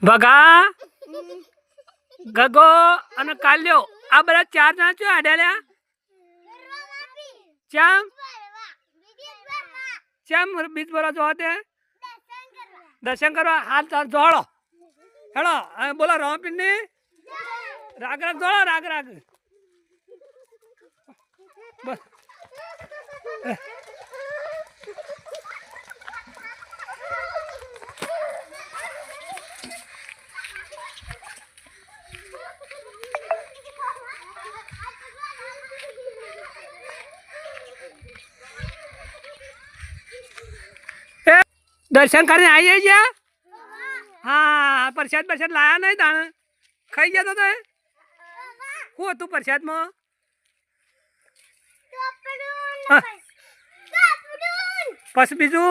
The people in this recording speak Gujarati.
ભગા ગગો અને કાલ્યો આ બધા 4 જણા છો આડ્યા ચમ ચમ બીજ ભરવા જો તે દર્શન કરવા હાલ ચાલ જોડો હેડો બોલો રામપીર રાગ રાગ જોડો રાગ રાગ બસ दर्शन करने आई है क्या? हाँ प्रसाद प्रसाद लाया नहीं ताने खाई जाता तो हो तू प्रसाद में बस बीजू